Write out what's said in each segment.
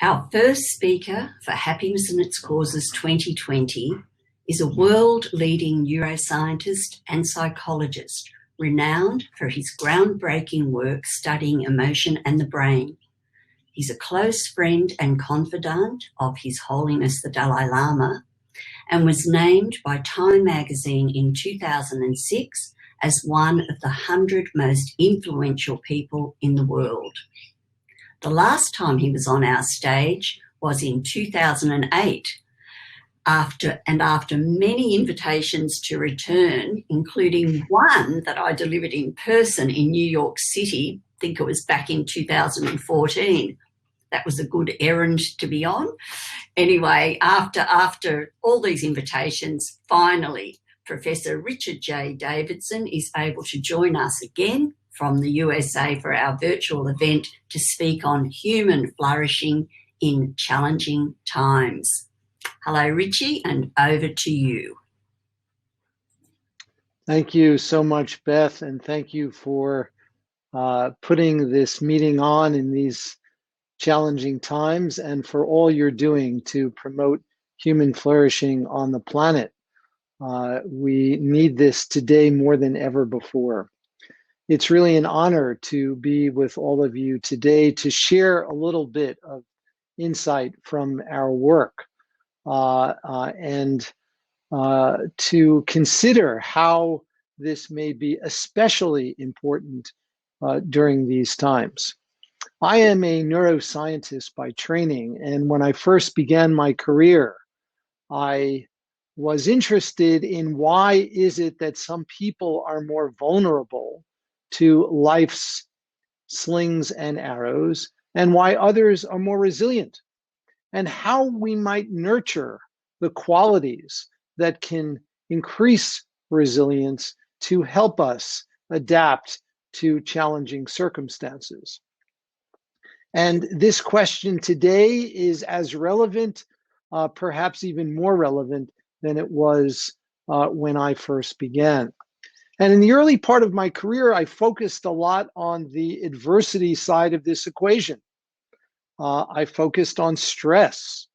Our first speaker for Happiness and Its Causes 2020 is a world-leading neuroscientist and psychologist, renowned for his groundbreaking work studying emotion and the brain. He's a close friend and confidant of His Holiness the Dalai Lama and was named by Time magazine in 2006 as one of the 100 most influential people in the world. The last time he was on our stage was in 2008. After many invitations to return, including one that I delivered in person in New York City, I think it was back in 2014. That was a good errand to be on. Anyway, after all these invitations, finally, Professor Richard J Davidson is able to join us again from the USA for our virtual event to speak on human flourishing in challenging times. Hello, Richie, and over to you. Thank you so much, Beth, and thank you for putting this meeting on in these challenging times and for all you're doing to promote human flourishing on the planet. We need this today more than ever before. It's really an honor to be with all of you today to share a little bit of insight from our work and to consider how this may be especially important during these times. I am a neuroscientist by training, and when I first began my career, I was interested in why is it that some people are more vulnerable to life's slings and arrows, and why others are more resilient, and how we might nurture the qualities that can increase resilience to help us adapt to challenging circumstances. And this question today is as relevant, perhaps even more relevant than it was when I first began. And in the early part of my career, I focused a lot on the adversity side of this equation. I focused on stress,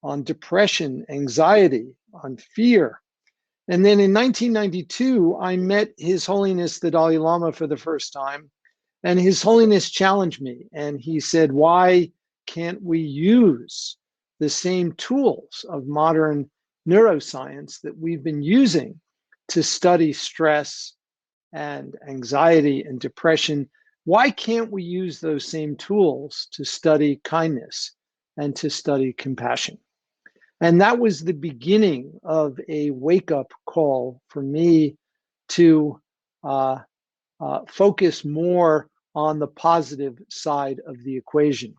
on depression, anxiety, on fear. And then in 1992, I met His Holiness the Dalai Lama for the first time. And His Holiness challenged me. And he said, why can't we use the same tools of modern neuroscience that we've been using to study stress and anxiety and depression? Why can't we use those same tools to study kindness and to study compassion? And that was the beginning of a wake-up call for me to focus more on the positive side of the equation.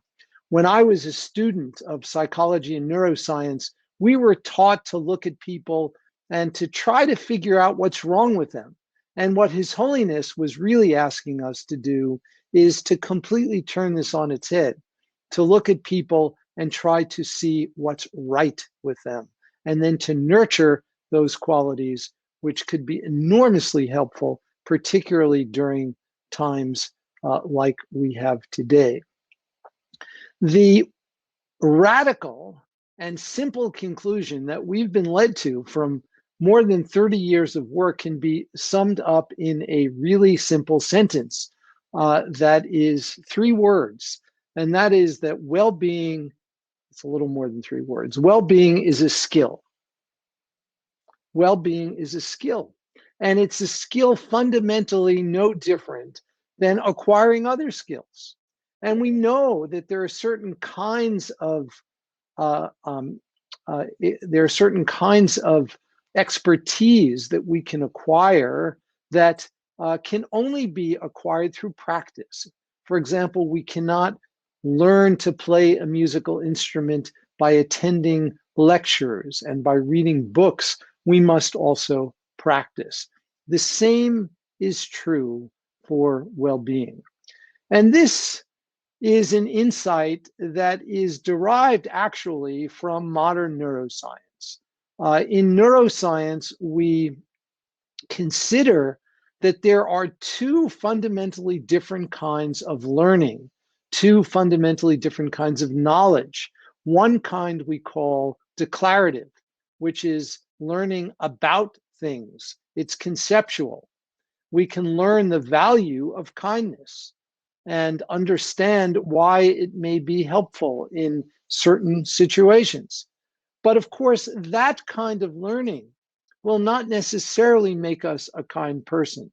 When I was a student of psychology and neuroscience, we were taught to look at people and to try to figure out what's wrong with them. And what His Holiness was really asking us to do is to completely turn this on its head, to look at people and try to see what's right with them, and then to nurture those qualities which could be enormously helpful, particularly during times like we have today. The radical and simple conclusion that we've been led to from more than 30 years of work can be summed up in a really simple sentence that is 3 words, and that is that well-being, it's a little more than 3 words, well-being is a skill. Well-being is a skill, and it's a skill fundamentally no different than acquiring other skills. And we know that there are certain kinds of expertise that we can acquire that can only be acquired through practice. For example, we cannot learn to play a musical instrument by attending lectures and by reading books. We must also practice. The same is true for well-being. And this is an insight that is derived actually from modern neuroscience. In neuroscience, we consider that there are 2 fundamentally different kinds of learning two fundamentally different kinds of knowledge. One kind we call declarative, which is learning about things. It's conceptual. We can learn the value of kindness and understand why it may be helpful in certain situations. But of course, that kind of learning will not necessarily make us a kind person.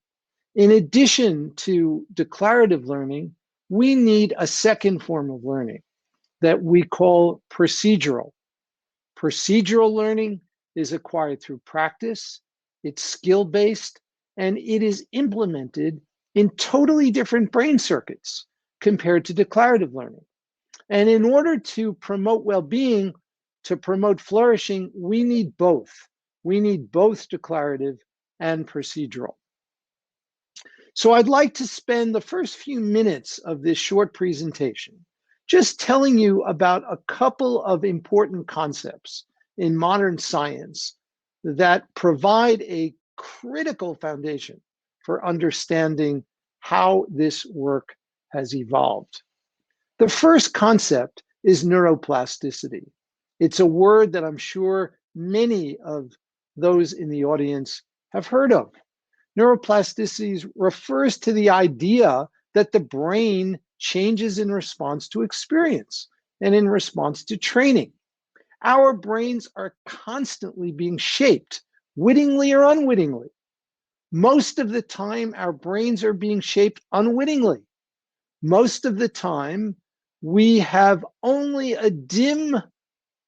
In addition to declarative learning, we need a second form of learning that we call procedural. Procedural learning is acquired through practice, it's skill-based, and it is implemented in totally different brain circuits compared to declarative learning. And in order to promote well-being, to promote flourishing, we need both. We need both declarative and procedural. So I'd like to spend the first few minutes of this short presentation just telling you about a couple of important concepts in modern science that provide a critical foundation for understanding how this work has evolved. The first concept is neuroplasticity. It's a word that I'm sure many of those in the audience have heard of. Neuroplasticity refers to the idea that the brain changes in response to experience and in response to training. Our brains are constantly being shaped, wittingly or unwittingly. Most of the time, our brains are being shaped unwittingly. Most of the time, we have only a dim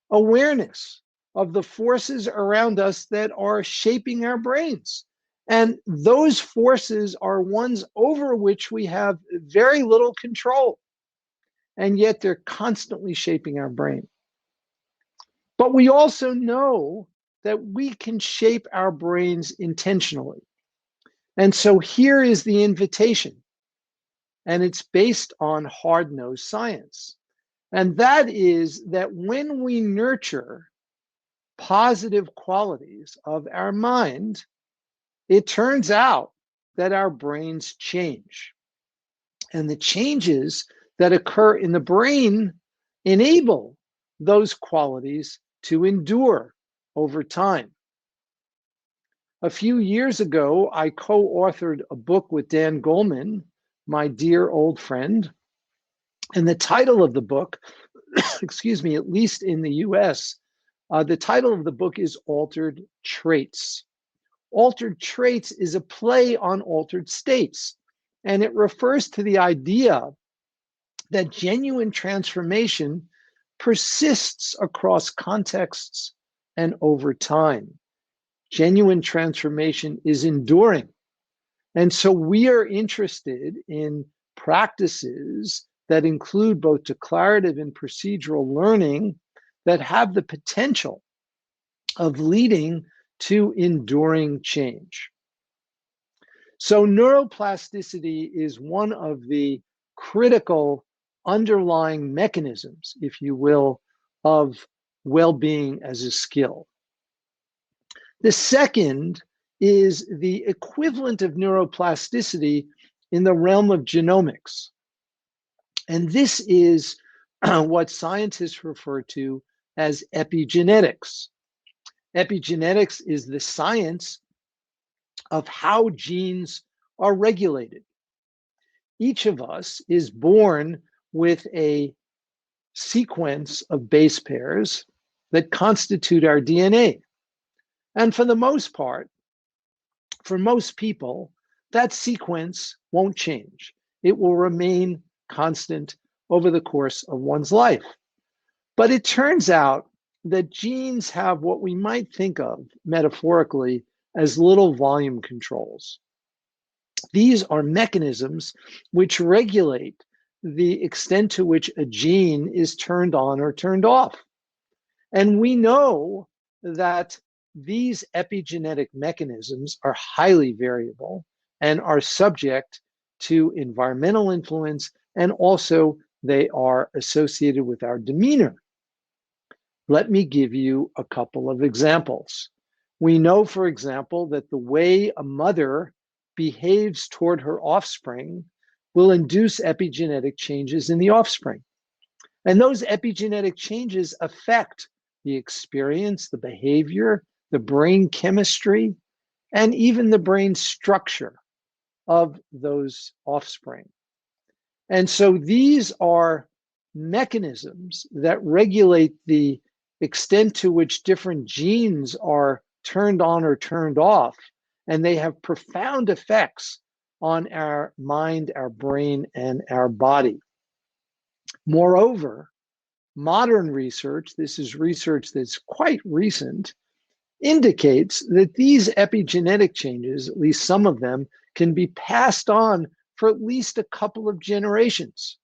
awareness of the forces around us that are shaping our brains. And those forces are ones over which we have very little control. And yet they're constantly shaping our brain. But we also know that we can shape our brains intentionally. And so here is the invitation. And it's based on hard-nosed science. And that is that when we nurture positive qualities of our mind, it turns out that our brains change. And the changes that occur in the brain enable those qualities to endure over time. A few years ago, I co-authored a book with Dan Goleman, my dear old friend. And the title of the book, excuse me, at least in the US, the title of the book is Altered Traits. Altered traits is a play on altered states, and it refers to the idea that genuine transformation persists across contexts and over time. Genuine transformation is enduring. And so we are interested in practices that include both declarative and procedural learning that have the potential of leading to enduring change. So neuroplasticity is one of the critical underlying mechanisms, if you will, of well-being as a skill. The second is the equivalent of neuroplasticity in the realm of genomics. And this is what scientists refer to as epigenetics. Epigenetics is the science of how genes are regulated. Each of us is born with a sequence of base pairs that constitute our DNA. And for the most part, for most people, that sequence won't change. It will remain constant over the course of one's life. But it turns out that genes have what we might think of metaphorically as little volume controls. These are mechanisms which regulate the extent to which a gene is turned on or turned off. And we know that these epigenetic mechanisms are highly variable and are subject to environmental influence, and also they are associated with our demeanor. Let me give you a couple of examples. We know, for example, that the way a mother behaves toward her offspring will induce epigenetic changes in the offspring. And those epigenetic changes affect the experience, the behavior, the brain chemistry, and even the brain structure of those offspring. And so these are mechanisms that regulate the extent to which different genes are turned on or turned off, and they have profound effects on our mind, our brain, and our body. Moreover, modern research, this is research that's quite recent, indicates that these epigenetic changes, at least some of them, can be passed on for at least a couple of generations.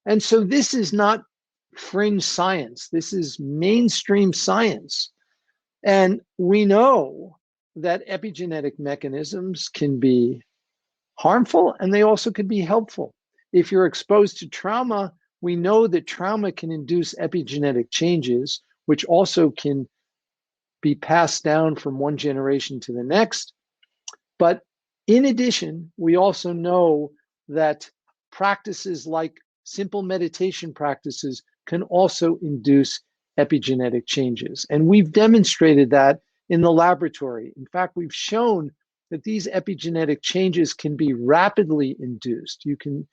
And so this is not fringe science. This is mainstream science. And we know that epigenetic mechanisms can be harmful and they also can be helpful. If you're exposed to trauma, we know that trauma can induce epigenetic changes, which also can be passed down from one generation to the next. But in addition, we also know that practices like simple meditation practices can also induce epigenetic changes. And we've demonstrated that in the laboratory. In fact, we've shown that these epigenetic changes can be rapidly induced. You can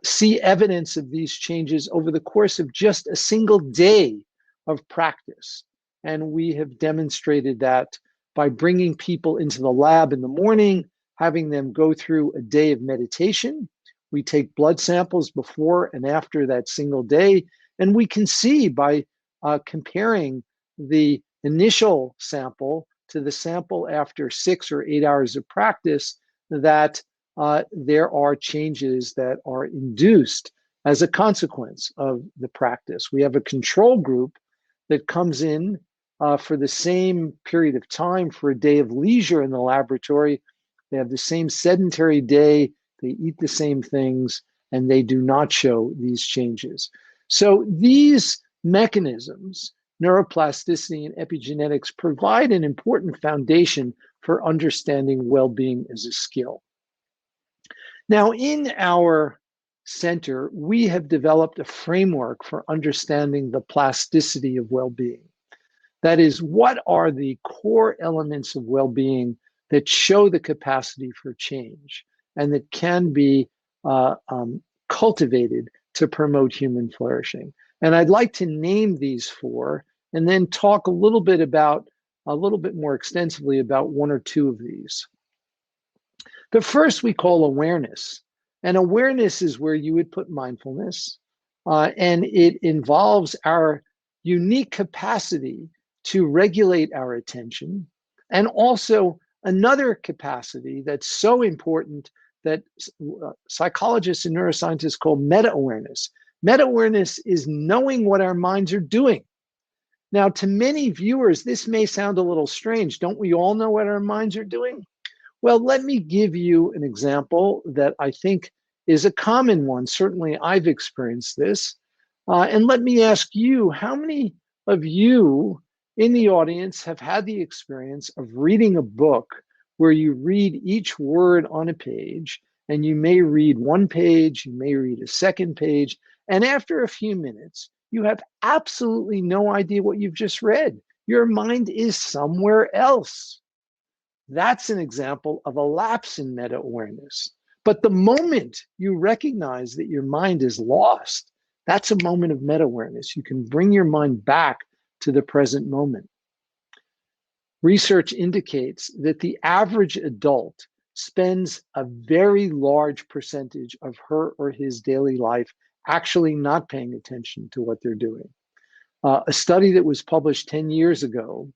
see evidence of these changes over the course of just a single day of practice. And we have demonstrated that by bringing people into the lab in the morning, having them go through a day of meditation. We take blood samples before and after that single day, and we can see by comparing the initial sample to the sample after 6 or 8 hours of practice that there are changes that are induced as a consequence of the practice. We have a control group that comes in for the same period of time for a day of leisure in the laboratory. They have the same sedentary day, they eat the same things, and they do not show these changes. So these mechanisms, neuroplasticity and epigenetics, provide an important foundation for understanding well-being as a skill. Now, in our center, we have developed a framework for understanding the plasticity of well-being. That is, what are the core elements of well-being that show the capacity for change and that can be cultivated to promote human flourishing? And I'd like to name these 4 and then talk a little bit more extensively about 1 or 2 of these. The first we call awareness. And awareness is where you would put mindfulness, and it involves our unique capacity to regulate our attention, and also another capacity that's so important that psychologists and neuroscientists call meta-awareness. Meta-awareness is knowing what our minds are doing. Now, to many viewers, this may sound a little strange. Don't we all know what our minds are doing? Well, let me give you an example that I think is a common one. Certainly, I've experienced this. And let me ask you, how many of you in the audience have had the experience of reading a book where you read each word on a page, and you may read one page, you may read a second page, and after a few minutes, you have absolutely no idea what you've just read. Your mind is somewhere else. That's an example of a lapse in meta-awareness. But the moment you recognize that your mind is lost, that's a moment of meta-awareness. You can bring your mind back to the present moment. Research indicates that the average adult spends a very large percentage of her or his daily life actually not paying attention to what they're doing. A study that was published 10 years ago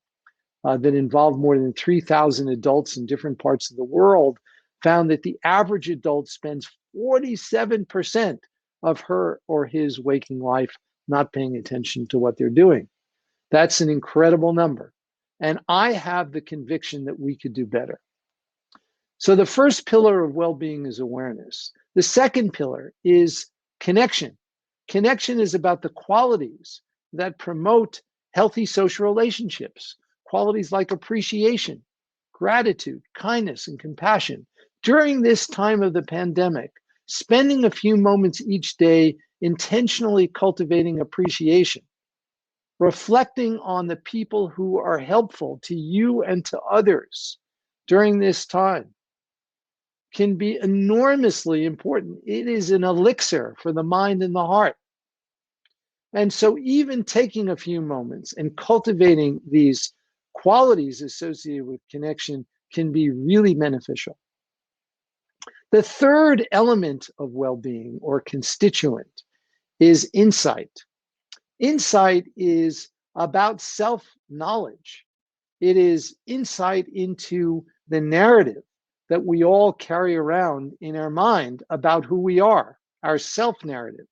that involved more than 3,000 adults in different parts of the world found that the average adult spends 47% of her or his waking life not paying attention to what they're doing. That's an incredible number. And I have the conviction that we could do better. So the first pillar of well-being is awareness. The second pillar is connection. Connection is about the qualities that promote healthy social relationships, qualities like appreciation, gratitude, kindness, and compassion. During this time of the pandemic, spending a few moments each day intentionally cultivating appreciation, reflecting on the people who are helpful to you and to others during this time can be enormously important. It is an elixir for the mind and the heart. And so even taking a few moments and cultivating these qualities associated with connection can be really beneficial. The third element of well-being or constituent is insight. Insight is about self-knowledge. It is insight into the narrative that we all carry around in our mind about who we are, our self-narrative.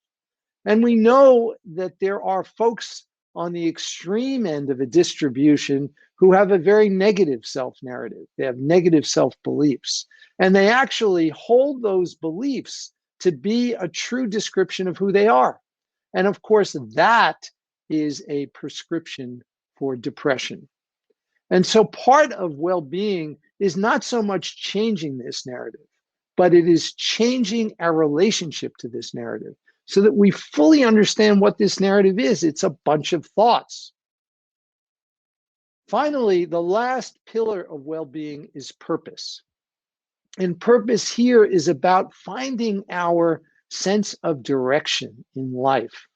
And we know that there are folks on the extreme end of a distribution who have a very negative self-narrative. They have negative self-beliefs. And they actually hold those beliefs to be a true description of who they are. And of course, that is a prescription for depression. And so part of well-being is not so much changing this narrative, but it is changing our relationship to this narrative so that we fully understand what this narrative is. It's a bunch of thoughts. Finally, the last pillar of well-being is purpose. And purpose here is about finding our sense of direction in life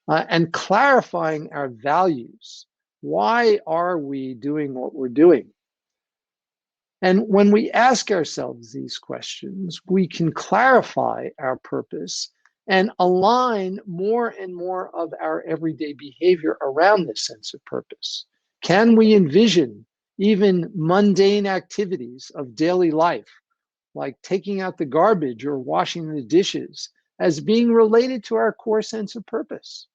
and clarifying our values. Why are we doing what we're doing? And when we ask ourselves these questions, we can clarify our purpose and align more and more of our everyday behavior around this sense of purpose. Can we envision even mundane activities of daily life, like taking out the garbage or washing the dishes, as being related to our core sense of purpose?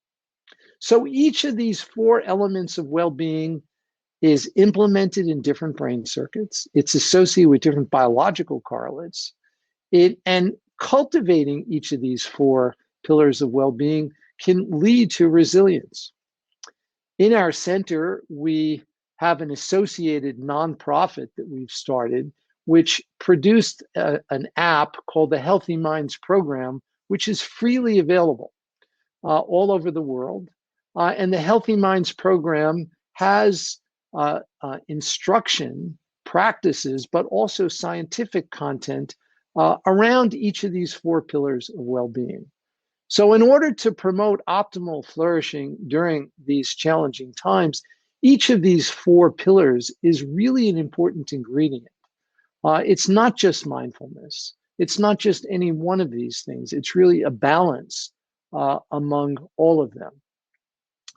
So each of these four elements of well-being is implemented in different brain circuits. It's associated with different biological correlates. And cultivating each of these four pillars of well-being can lead to resilience. In our center, we have an associated nonprofit that we've started, which produced an app called the Healthy Minds Program, which is freely available all over the world. And the Healthy Minds Program has instruction, practices, but also scientific content around each of these four pillars of well-being. So in order to promote optimal flourishing during these challenging times, each of these four pillars is really an important ingredient. It's not just mindfulness. It's not just any one of these things. It's really a balance among all of them.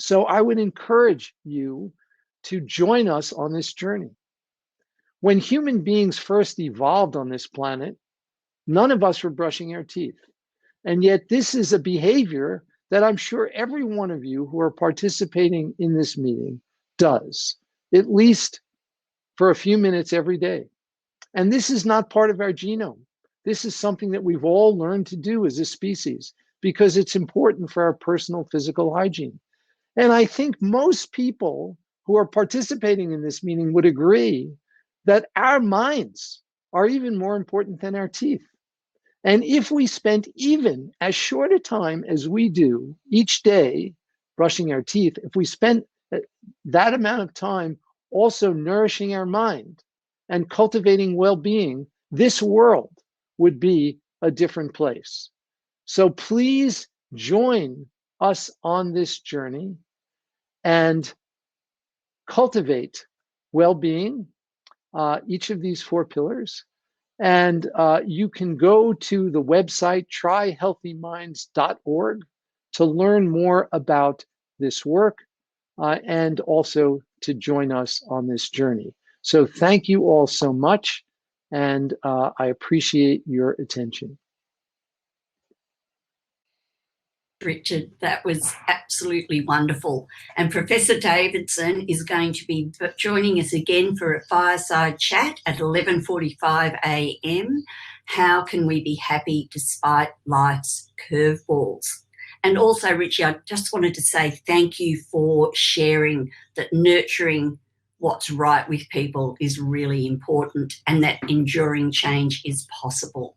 So I would encourage you to join us on this journey. When human beings first evolved on this planet, none of us were brushing our teeth. And yet this is a behavior that I'm sure every one of you who are participating in this meeting does, at least for a few minutes every day. And this is not part of our genome. This is something that we've all learned to do as a species because it's important for our personal physical hygiene. And I think most people who are participating in this meeting would agree that our minds are even more important than our teeth. And if we spent even as short a time as we do each day brushing our teeth, if we spent that amount of time also nourishing our mind and cultivating well-being, this world would be a different place. So please join us on this journey and cultivate well-being, each of these four pillars. And you can go to the website tryhealthyminds.org to learn more about this work and also to join us on this journey. So thank you all so much, and I appreciate your attention. Richard, that was absolutely wonderful. And Professor Davidson is going to be joining us again for a fireside chat at 11:45 a.m. How can we be happy despite life's curveballs? And also, Richie, I just wanted to say thank you for sharing that nurturing what's right with people is really important and that enduring change is possible.